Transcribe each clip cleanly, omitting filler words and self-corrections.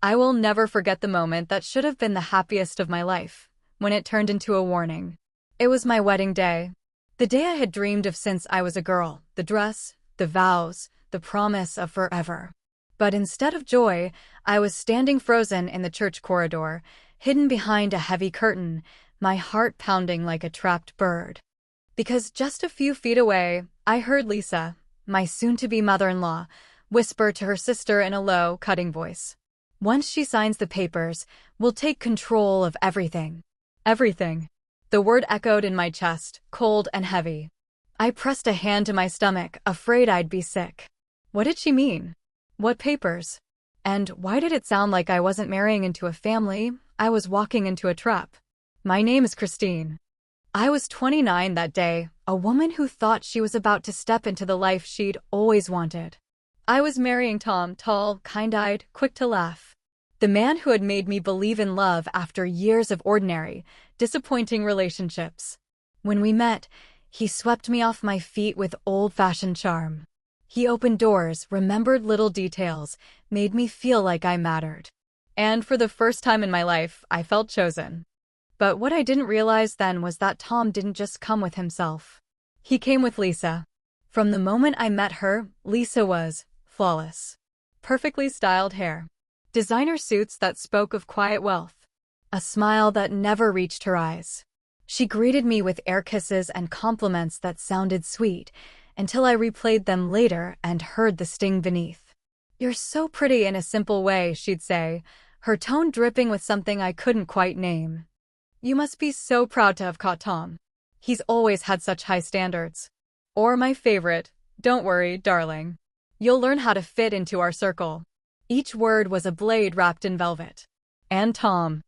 I will never forget the moment that should have been the happiest of my life, when it turned into a warning. It was my wedding day. The day I had dreamed of since I was a girl, the dress, the vows, the promise of forever. But instead of joy, I was standing frozen in the church corridor, hidden behind a heavy curtain, my heart pounding like a trapped bird. Because just a few feet away, I heard Lisa, my soon-to-be mother-in-law, whisper to her sister in a low, cutting voice. "Once she signs the papers, we'll take control of everything." Everything. The word echoed in my chest, cold and heavy. I pressed a hand to my stomach, afraid I'd be sick. What did she mean? What papers? And why did it sound like I wasn't marrying into a family, I was walking into a trap? My name is Christine. I was 29 that day, a woman who thought she was about to step into the life she'd always wanted. I was marrying Tom, tall, kind-eyed, quick to laugh. The man who had made me believe in love after years of ordinary, disappointing relationships. When we met, he swept me off my feet with old-fashioned charm. He opened doors, remembered little details, made me feel like I mattered. And for the first time in my life, I felt chosen. But what I didn't realize then was that Tom didn't just come with himself. He came with Lisa. From the moment I met her, Lisa was flawless. Perfectly styled hair. Designer suits that spoke of quiet wealth. A smile that never reached her eyes. She greeted me with air kisses and compliments that sounded sweet, until I replayed them later and heard the sting beneath. "You're so pretty in a simple way," she'd say, her tone dripping with something I couldn't quite name. "You must be so proud to have caught Tom. He's always had such high standards." Or my favorite, "Don't worry, darling. You'll learn how to fit into our circle." Each word was a blade wrapped in velvet. And Tom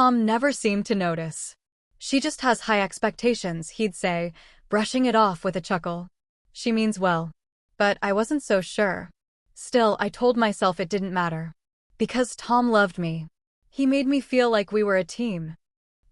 never seemed to notice. "She just has high expectations," he'd say, brushing it off with a chuckle. "She means well." But I wasn't so sure. Still, I told myself it didn't matter. Because Tom loved me. He made me feel like we were a team.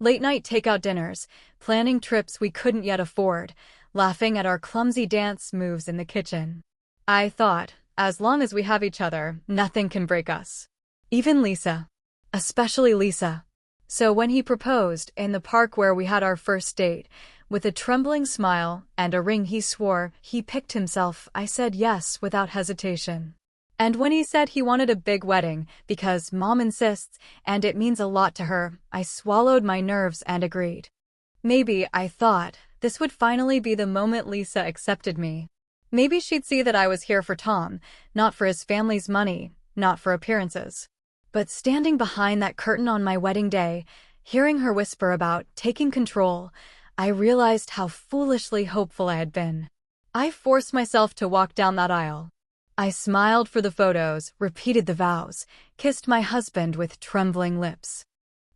Late-night takeout dinners, planning trips we couldn't yet afford, laughing at our clumsy dance moves in the kitchen. I thought, as long as we have each other, nothing can break us. Even Lisa. Especially Lisa. So when he proposed, in the park where we had our first date, with a trembling smile and a ring he swore he picked himself, I said yes without hesitation. And when he said he wanted a big wedding, because Mom insists, and it means a lot to her, I swallowed my nerves and agreed. Maybe, I thought, this would finally be the moment Lisa accepted me. Maybe she'd see that I was here for Tom, not for his family's money, not for appearances. But standing behind that curtain on my wedding day, hearing her whisper about taking control, I realized how foolishly hopeful I had been. I forced myself to walk down that aisle. I smiled for the photos, repeated the vows, kissed my husband with trembling lips.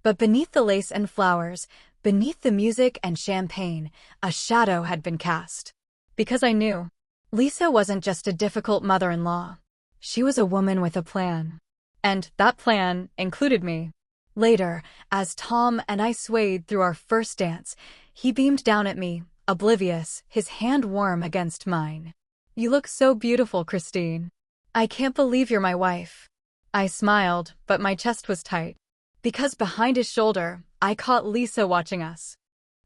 But beneath the lace and flowers, beneath the music and champagne, a shadow had been cast. Because I knew. Lisa wasn't just a difficult mother-in-law. She was a woman with a plan. And that plan included me. Later, as Tom and I swayed through our first dance, he beamed down at me, oblivious, his hand warm against mine. "You look so beautiful, Christine. I can't believe you're my wife." I smiled, but my chest was tight. Because behind his shoulder, I caught Lisa watching us.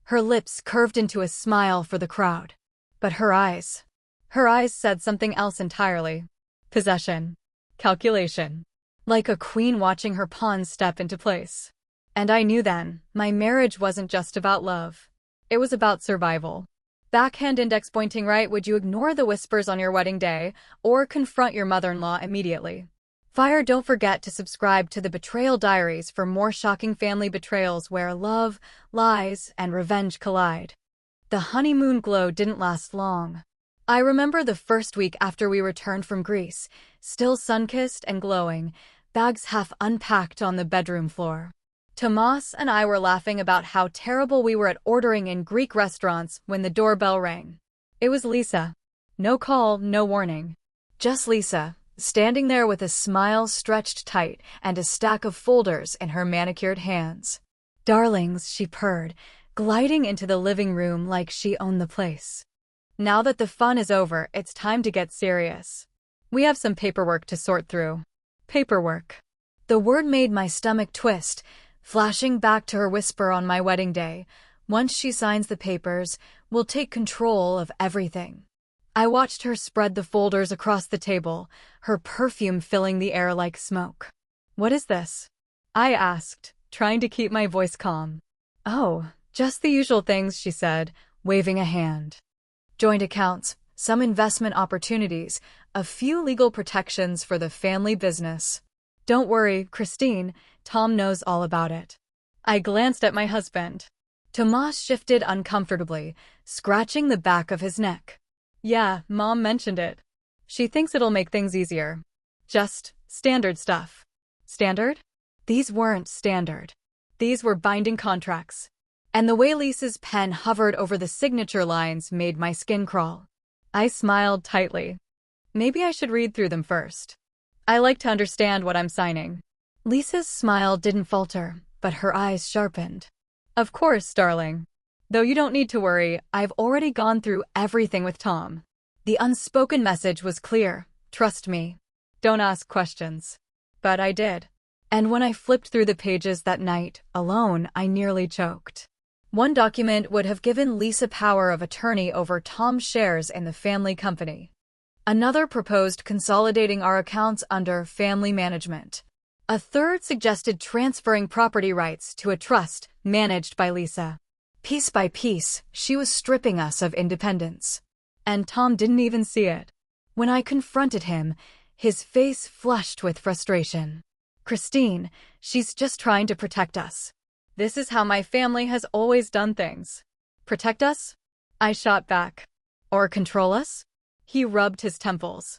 Her lips curved into a smile for the crowd. But her eyes said something else entirely. Possession. Calculation. Like a queen watching her pawns step into place. And I knew then, my marriage wasn't just about love. It was about survival. Backhand index pointing right. Would you ignore the whispers on your wedding day, or confront your mother-in-law immediately? Fire, don't forget to subscribe to the Betrayal Diaries for more shocking family betrayals where love, lies, and revenge collide. The honeymoon glow didn't last long. I remember the first week after we returned from Greece, still sun-kissed and glowing, bags half unpacked on the bedroom floor. Tomas and I were laughing about how terrible we were at ordering in Greek restaurants when the doorbell rang. It was Lisa. No call, no warning. Just Lisa, standing there with a smile stretched tight and a stack of folders in her manicured hands. "Darlings," she purred, gliding into the living room like she owned the place. "Now that the fun is over, it's time to get serious. We have some paperwork to sort through." Paperwork. The word made my stomach twist, flashing back to her whisper on my wedding day. Once she signs the papers, we'll take control of everything. I watched her spread the folders across the table, her perfume filling the air like smoke. "What is this?" I asked, trying to keep my voice calm. "Oh, just the usual things," she said, waving a hand. "Joint accounts, some investment opportunities, a few legal protections for the family business. Don't worry, Christine, Tom knows all about it." I glanced at my husband. Tomas shifted uncomfortably, scratching the back of his neck. "Yeah, Mom mentioned it. She thinks it'll make things easier. Just standard stuff." Standard? These weren't standard. These were binding contracts. And the way Lisa's pen hovered over the signature lines made my skin crawl. I smiled tightly. Maybe I should read through them first. I like to understand what I'm signing. Lisa's smile didn't falter, but her eyes sharpened. "Of course, darling. Though you don't need to worry, I've already gone through everything with Tom." The unspoken message was clear. Trust me. Don't ask questions. But I did. And when I flipped through the pages that night, alone, I nearly choked. One document would have given Lisa power of attorney over Tom's shares in the family company. Another proposed consolidating our accounts under family management. A third suggested transferring property rights to a trust managed by Lisa. Piece by piece, she was stripping us of independence. And Tom didn't even see it. When I confronted him, his face flushed with frustration. "Christine, she's just trying to protect us. This is how my family has always done things." "Protect us?" I shot back. "Or control us?" He rubbed his temples.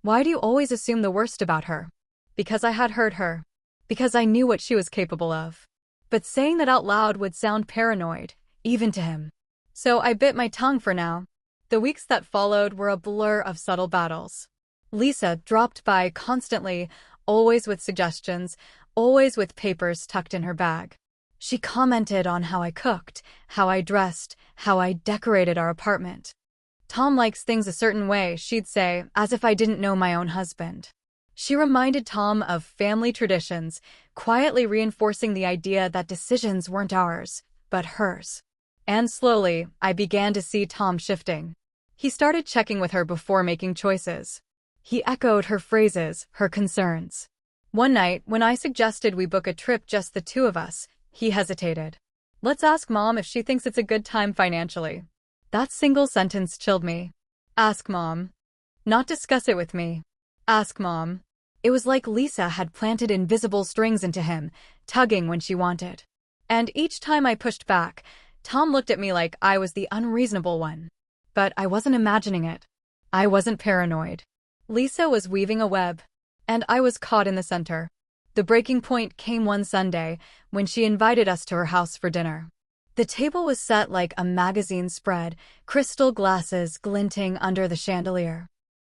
"Why do you always assume the worst about her?" "Because I had hurt her. Because I knew what she was capable of." But saying that out loud would sound paranoid, even to him. So I bit my tongue for now. The weeks that followed were a blur of subtle battles. Lisa dropped by constantly, always with suggestions, always with papers tucked in her bag. She commented on how I cooked, how I dressed, how I decorated our apartment. "Tom likes things a certain way," she'd say, as if I didn't know my own husband. She reminded Tom of family traditions, quietly reinforcing the idea that decisions weren't ours, but hers. And slowly, I began to see Tom shifting. He started checking with her before making choices. He echoed her phrases, her concerns. One night, when I suggested we book a trip just the two of us, he hesitated. "Let's ask Mom if she thinks it's a good time financially." That single sentence chilled me. Ask Mom. Not discuss it with me. Ask Mom. It was like Lisa had planted invisible strings into him, tugging when she wanted. And each time I pushed back, Tom looked at me like I was the unreasonable one. But I wasn't imagining it. I wasn't paranoid. Lisa was weaving a web, and I was caught in the center. The breaking point came one Sunday, when she invited us to her house for dinner. The table was set like a magazine spread, crystal glasses glinting under the chandelier.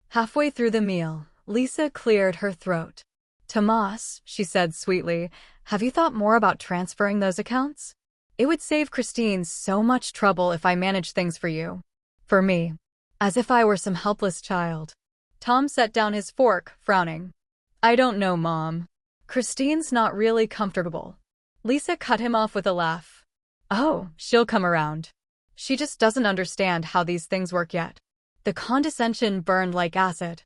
Halfway through the meal, Lisa cleared her throat. "Tomas," she said sweetly, "have you thought more about transferring those accounts? It would save Christine so much trouble if I managed things for you." For me. As if I were some helpless child. Tom set down his fork, frowning. "I don't know, Mom. Christine's not really comfortable." Lisa cut him off with a laugh. "Oh, she'll come around. She just doesn't understand how these things work yet." The condescension burned like acid.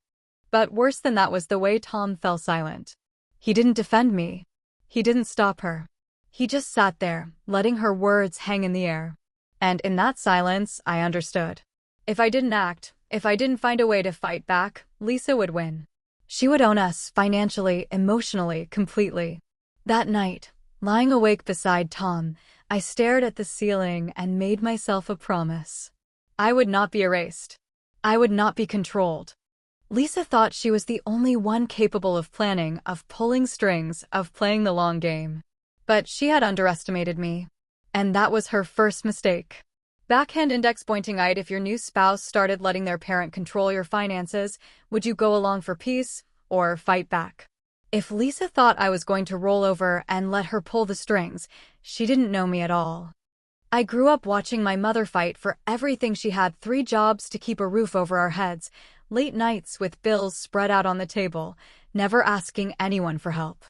But worse than that was the way Tom fell silent. He didn't defend me. He didn't stop her. He just sat there, letting her words hang in the air. And in that silence, I understood. If I didn't act, if I didn't find a way to fight back, Lisa would win. She would own us, financially, emotionally, completely. That night, lying awake beside Tom, I stared at the ceiling and made myself a promise. I would not be erased. I would not be controlled. Lisa thought she was the only one capable of planning, of pulling strings, of playing the long game. But she had underestimated me. And that was her first mistake. Backhand index pointing eyed. If your new spouse started letting their parent control your finances, would you go along for peace or fight back? If Lisa thought I was going to roll over and let her pull the strings, she didn't know me at all. I grew up watching my mother fight for everything. She had 3 jobs to keep a roof over our heads, late nights with bills spread out on the table, never asking anyone for help.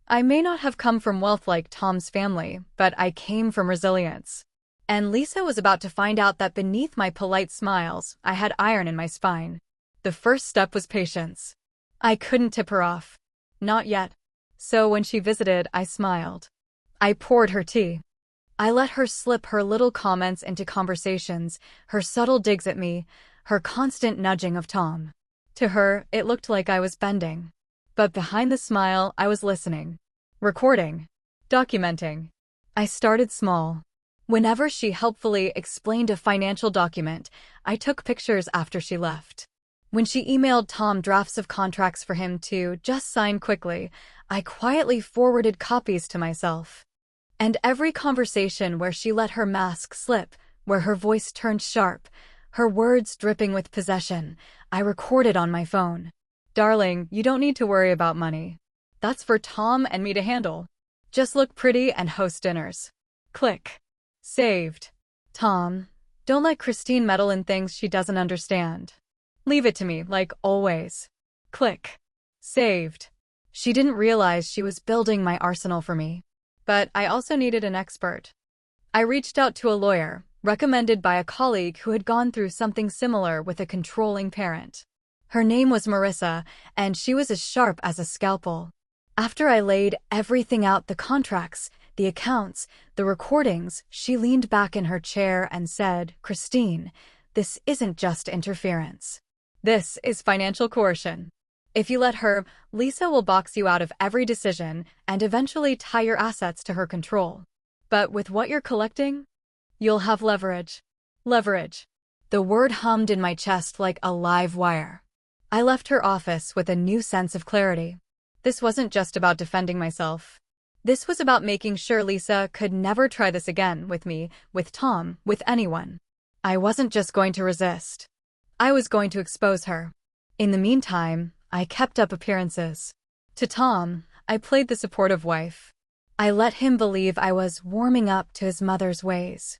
I may not have come from wealth like Tom's family, but I came from resilience. And Lisa was about to find out that beneath my polite smiles, I had iron in my spine. The first step was patience. I couldn't tip her off. Not yet. So when she visited, I smiled. I poured her tea. I let her slip her little comments into conversations, her subtle digs at me, her constant nudging of Tom. To her, it looked like I was bending. But behind the smile, I was listening. Recording. Documenting. I started small. Whenever she helpfully explained a financial document, I took pictures after she left. When she emailed Tom drafts of contracts for him to just sign quickly, I quietly forwarded copies to myself. And every conversation where she let her mask slip, where her voice turned sharp, her words dripping with possession, I recorded on my phone. Darling, you don't need to worry about money. That's for Tom and me to handle. Just look pretty and host dinners. Click. Saved. Tom, don't let Christine meddle in things she doesn't understand. Leave it to me, like always. Click. Saved. She didn't realize she was building my arsenal for me. But I also needed an expert. I reached out to a lawyer, recommended by a colleague who had gone through something similar with a controlling parent. Her name was Marissa, and she was as sharp as a scalpel. After I laid everything out, the contracts, the accounts, the recordings, she leaned back in her chair and said, "Christine, this isn't just interference. This is financial coercion. If you let her, Lisa will box you out of every decision and eventually tie your assets to her control. But with what you're collecting, you'll have leverage." Leverage. The word hummed in my chest like a live wire. I left her office with a new sense of clarity. This wasn't just about defending myself. This was about making sure Lisa could never try this again with me, with Tom, with anyone. I wasn't just going to resist. I was going to expose her. In the meantime, I kept up appearances. To Tom, I played the supportive wife. I let him believe I was warming up to his mother's ways.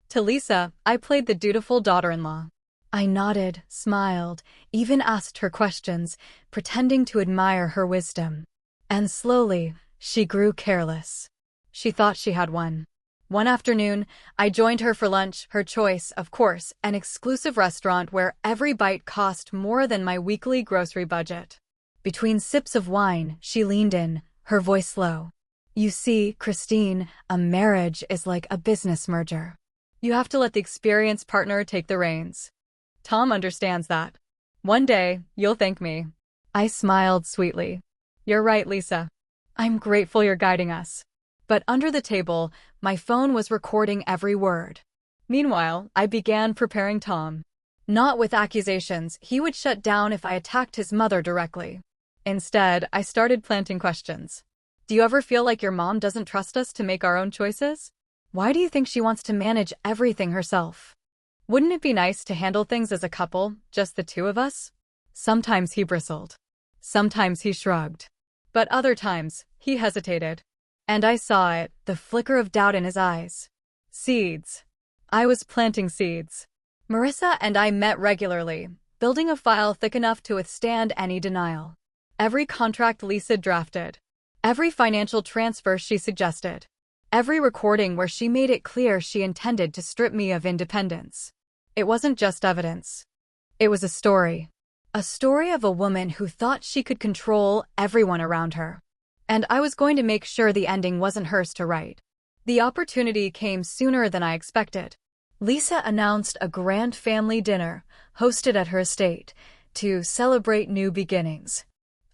To Lisa, I played the dutiful daughter-in-law. I nodded, smiled, even asked her questions, pretending to admire her wisdom. And slowly, she grew careless. She thought she had won. One afternoon, I joined her for lunch, her choice, of course, an exclusive restaurant where every bite cost more than my weekly grocery budget. Between sips of wine, she leaned in, her voice low. "You see, Christine, a marriage is like a business merger. You have to let the experienced partner take the reins. Tom understands that. One day, you'll thank me." I smiled sweetly. "You're right, Lisa. I'm grateful you're guiding us." But under the table, my phone was recording every word. Meanwhile, I began preparing Tom. Not with accusations, he would shut down if I attacked his mother directly. Instead, I started planting questions. "Do you ever feel like your mom doesn't trust us to make our own choices? Why do you think she wants to manage everything herself? Wouldn't it be nice to handle things as a couple, just the two of us?" Sometimes he bristled. Sometimes he shrugged. But other times, he hesitated. And I saw it, the flicker of doubt in his eyes. Seeds. I was planting seeds. Marissa and I met regularly, building a file thick enough to withstand any denial. Every contract Lisa drafted. Every financial transfer she suggested. Every recording where she made it clear she intended to strip me of independence. It wasn't just evidence. It was a story. A story of a woman who thought she could control everyone around her. And I was going to make sure the ending wasn't hers to write. The opportunity came sooner than I expected. Lisa announced a grand family dinner, hosted at her estate, to celebrate new beginnings.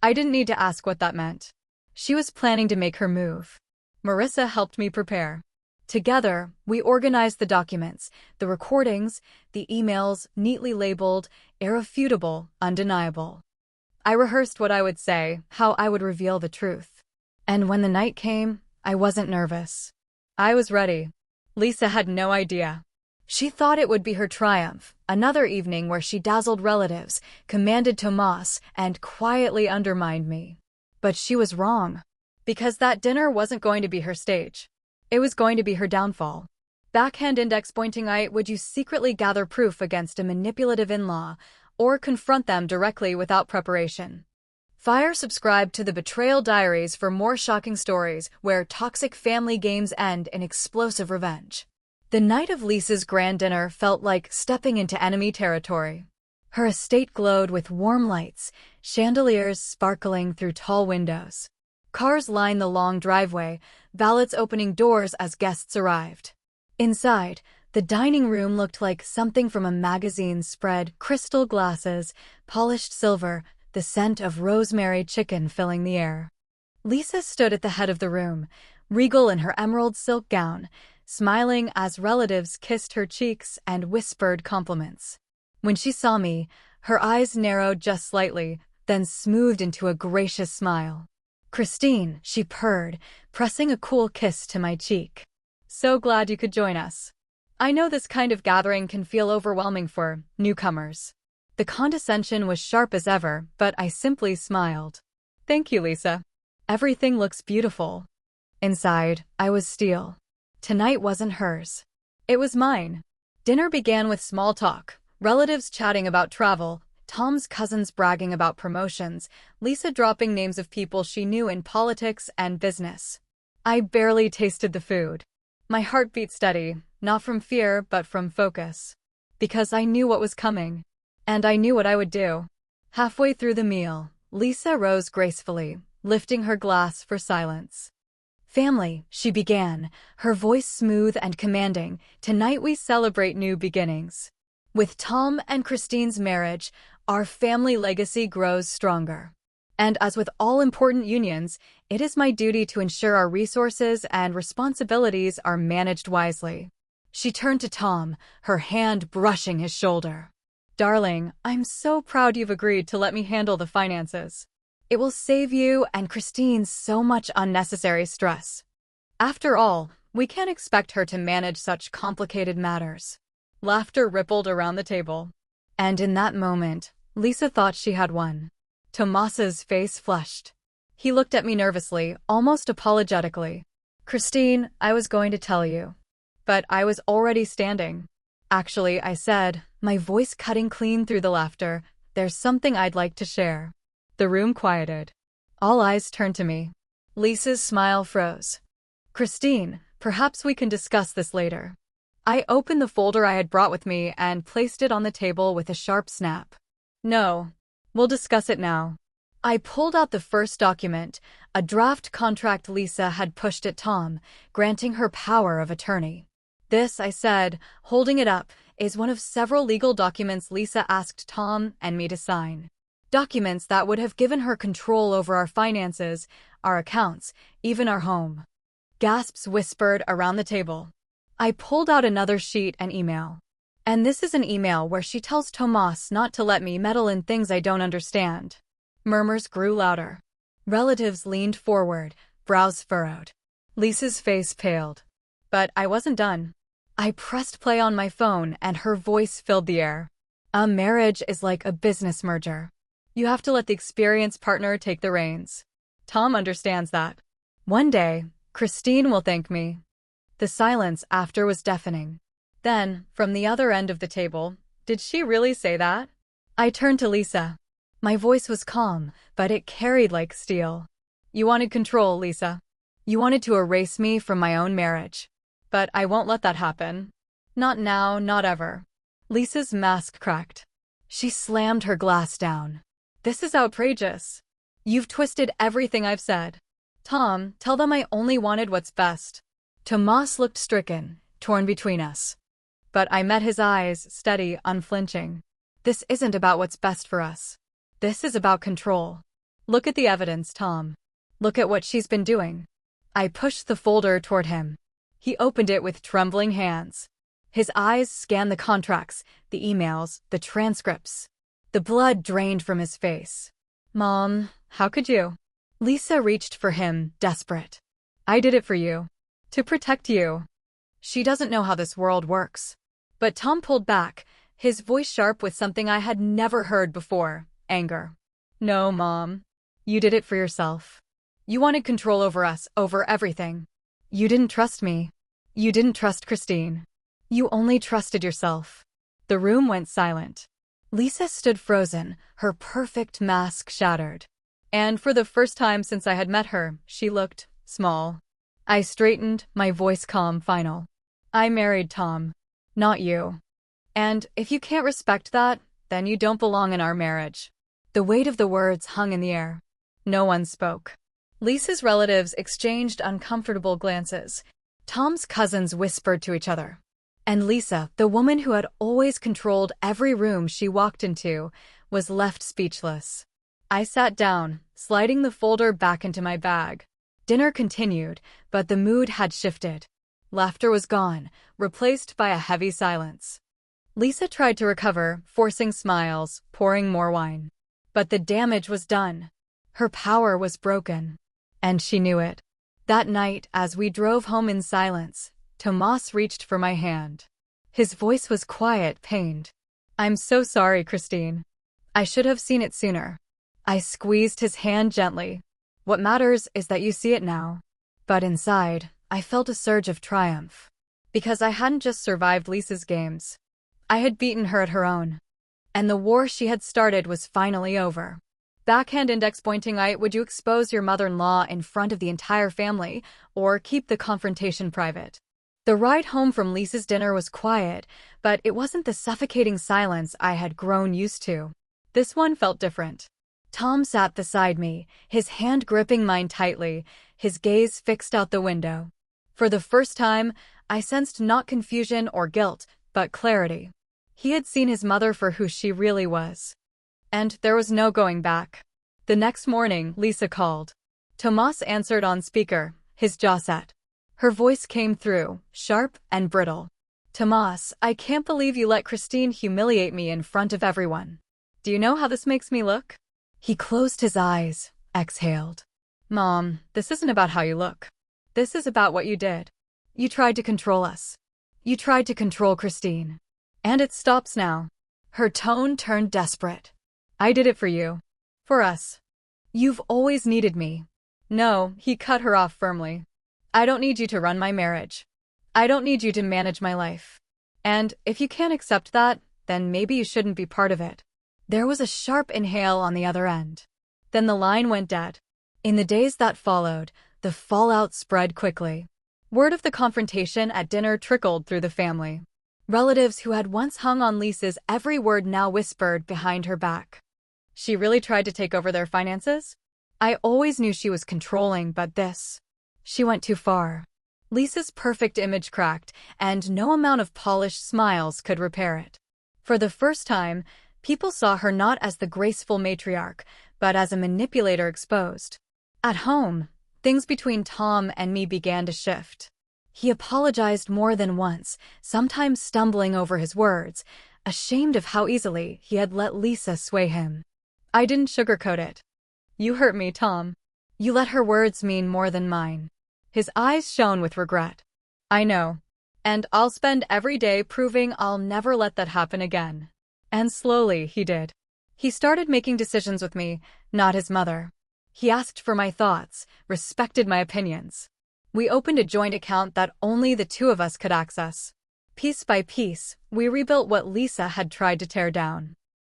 I didn't need to ask what that meant. She was planning to make her move. Marissa helped me prepare. Together, we organized the documents, the recordings, the emails, neatly labeled, irrefutable, undeniable. I rehearsed what I would say, how I would reveal the truth. And when the night came, I wasn't nervous. I was ready. Lisa had no idea. She thought it would be her triumph, another evening where she dazzled relatives, commanded Tomas, and quietly undermined me. But she was wrong. Because that dinner wasn't going to be her stage. It was going to be her downfall. Backhand index pointing. Would you secretly gather proof against a manipulative in-law, or confront them directly without preparation? Subscribe to the Betrayal Diaries for more shocking stories where toxic family games end in explosive revenge. The night of Lisa's grand dinner felt like stepping into enemy territory. Her estate glowed with warm lights, chandeliers sparkling through tall windows. Cars lined the long driveway, valets opening doors as guests arrived. Inside, the dining room looked like something from a magazine spread, crystal glasses, polished silver, the scent of rosemary chicken filling the air. Lisa stood at the head of the room, regal in her emerald silk gown, smiling as relatives kissed her cheeks and whispered compliments. When she saw me, her eyes narrowed just slightly, then smoothed into a gracious smile. "Christine," she purred, pressing a cool kiss to my cheek. "So glad you could join us. I know this kind of gathering can feel overwhelming for newcomers." The condescension was sharp as ever, but I simply smiled. "Thank you, Lisa. Everything looks beautiful." Inside, I was steel. Tonight wasn't hers. It was mine. Dinner began with small talk, relatives chatting about travel, Tom's cousins bragging about promotions, Lisa dropping names of people she knew in politics and business. I barely tasted the food. My heart beat steady, not from fear but from focus. Because I knew what was coming. And I knew what I would do. Halfway through the meal, Lisa rose gracefully, lifting her glass for silence. "Family," she began, her voice smooth and commanding, "tonight we celebrate new beginnings. With Tom and Christine's marriage, our family legacy grows stronger. And as with all important unions, it is my duty to ensure our resources and responsibilities are managed wisely." She turned to Tom, her hand brushing his shoulder. "Darling, I'm so proud you've agreed to let me handle the finances. It will save you and Christine so much unnecessary stress. After all, we can't expect her to manage such complicated matters." Laughter rippled around the table. And in that moment, Lisa thought she had won. Tomas's face flushed. He looked at me nervously, almost apologetically. "Christine, I was going to tell you. But I was already standing." "Actually," I said, my voice cutting clean through the laughter, "there's something I'd like to share." The room quieted. All eyes turned to me. Lisa's smile froze. "Christine, perhaps we can discuss this later." I opened the folder I had brought with me and placed it on the table with a sharp snap. "No, we'll discuss it now." I pulled out the first document, a draft contract Lisa had pushed at Tom, granting her power of attorney. "This," I said, holding it up, "is one of several legal documents Lisa asked Tom and me to sign. Documents that would have given her control over our finances, our accounts, even our home." Gasps whispered around the table. I pulled out another sheet and email. "And this is an email where she tells Tomas not to let me meddle in things I don't understand." Murmurs grew louder. Relatives leaned forward, brows furrowed. Lisa's face paled. But I wasn't done. I pressed play on my phone and her voice filled the air. "A marriage is like a business merger. You have to let the experienced partner take the reins. Tom understands that. One day, Christine will thank me." The silence after was deafening. Then, from the other end of the table, "Did she really say that?" I turned to Lisa. My voice was calm, but it carried like steel. "You wanted control, Lisa. You wanted to erase me from my own marriage. But I won't let that happen. Not now, not ever." Lisa's mask cracked. She slammed her glass down. "This is outrageous. You've twisted everything I've said. Tom, tell them I only wanted what's best." Tomas looked stricken, torn between us. But I met his eyes, steady, unflinching. "This isn't about what's best for us. This is about control. Look at the evidence, Tom. Look at what she's been doing." I pushed the folder toward him. He opened it with trembling hands. His eyes scanned the contracts, the emails, the transcripts. The blood drained from his face. "Mom, how could you?" Lisa reached for him, desperate. "I did it for you. To protect you. She doesn't know how this world works." But Tom pulled back, his voice sharp with something I had never heard before, anger. "No, Mom. You did it for yourself. You wanted control over us, over everything. You didn't trust me. You didn't trust Christine. You only trusted yourself." The room went silent. Lisa stood frozen, her perfect mask shattered. And for the first time since I had met her, she looked small. I straightened, my voice calm, final. I married Tom, not you. And if you can't respect that, then you don't belong in our marriage. The weight of the words hung in the air. No one spoke. Lisa's relatives exchanged uncomfortable glances. Tom's cousins whispered to each other. And Lisa, the woman who had always controlled every room she walked into, was left speechless. I sat down, sliding the folder back into my bag. Dinner continued, but the mood had shifted. Laughter was gone, replaced by a heavy silence. Lisa tried to recover, forcing smiles, pouring more wine. But the damage was done. Her power was broken. And she knew it. That night, as we drove home in silence, Tomas reached for my hand. His voice was quiet, pained. I'm so sorry, Christine. I should have seen it sooner. I squeezed his hand gently. What matters is that you see it now. But inside, I felt a surge of triumph. Because I hadn't just survived Lisa's games. I had beaten her at her own. And the war she had started was finally over. Backhand index pointing. Would you expose your mother-in-law in front of the entire family, or keep the confrontation private? The ride home from Lisa's dinner was quiet, but it wasn't the suffocating silence I had grown used to. This one felt different. Tom sat beside me, his hand gripping mine tightly, his gaze fixed out the window. For the first time, I sensed not confusion or guilt, but clarity. He had seen his mother for who she really was. And there was no going back. The next morning, Lisa called. Tomas answered on speaker, his jaw set. Her voice came through, sharp and brittle. Tomas, I can't believe you let Christine humiliate me in front of everyone. Do you know how this makes me look? He closed his eyes, exhaled. Mom, this isn't about how you look. This is about what you did. You tried to control us. You tried to control Christine. And it stops now. Her tone turned desperate. I did it for you. For us. You've always needed me. No, he cut her off firmly. I don't need you to run my marriage. I don't need you to manage my life. And if you can't accept that, then maybe you shouldn't be part of it. There was a sharp inhale on the other end. Then the line went dead. In the days that followed, the fallout spread quickly. Word of the confrontation at dinner trickled through the family. Relatives who had once hung on Lisa's every word now whispered behind her back. She really tried to take over their finances? I always knew she was controlling, but this. She went too far. Lisa's perfect image cracked, and no amount of polished smiles could repair it. For the first time, people saw her not as the graceful matriarch, but as a manipulator exposed. At home, things between Tom and me began to shift. He apologized more than once, sometimes stumbling over his words, ashamed of how easily he had let Lisa sway him. I didn't sugarcoat it. You hurt me, Tom. You let her words mean more than mine. His eyes shone with regret. I know. And I'll spend every day proving I'll never let that happen again. And slowly, he did. He started making decisions with me, not his mother. He asked for my thoughts, respected my opinions. We opened a joint account that only the two of us could access. Piece by piece, we rebuilt what Lisa had tried to tear down.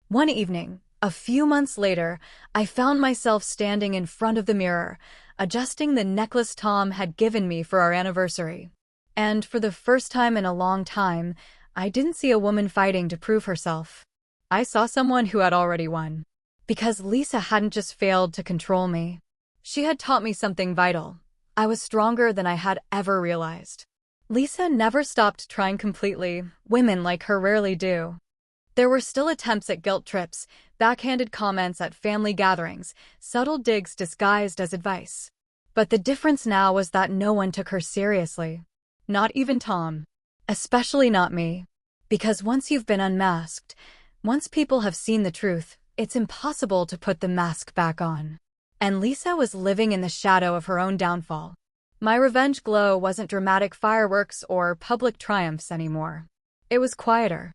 One evening, a few months later, I found myself standing in front of the mirror, adjusting the necklace Tom had given me for our anniversary. And for the first time in a long time, I didn't see a woman fighting to prove herself. I saw someone who had already won. Because Lisa hadn't just failed to control me. She had taught me something vital. I was stronger than I had ever realized. Lisa never stopped trying completely. Women like her rarely do. There were still attempts at guilt trips, backhanded comments at family gatherings, subtle digs disguised as advice. But the difference now was that no one took her seriously. Not even Tom. Especially not me. Because once you've been unmasked, once people have seen the truth, it's impossible to put the mask back on. And Lisa was living in the shadow of her own downfall. My revenge glow wasn't dramatic fireworks or public triumphs anymore. It was quieter.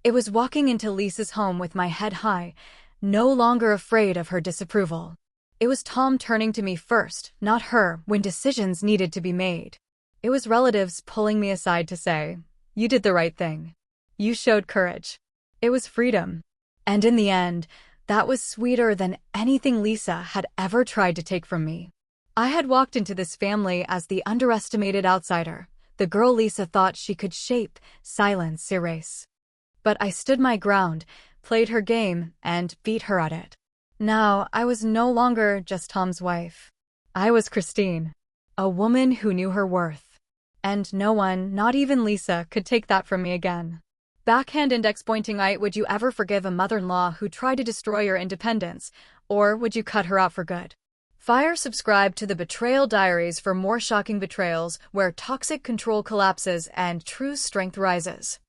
It was walking into Lisa's home with my head high, no longer afraid of her disapproval. It was Tom turning to me first, not her, when decisions needed to be made. It was relatives pulling me aside to say, "You did the right thing. You showed courage." It was freedom. And in the end, That was sweeter than anything Lisa had ever tried to take from me. I had walked into this family as the underestimated outsider, the girl Lisa thought she could shape, silence, erase. But I stood my ground, played her game, and beat her at it. Now, I was no longer just Tom's wife. I was Christine, a woman who knew her worth. And no one, not even Lisa, could take that from me again. Backhand index pointing I, would you ever forgive a mother-in-law who tried to destroy your independence, or would you cut her out for good? Subscribe to the Betrayal Diaries for more shocking betrayals where toxic control collapses and true strength rises.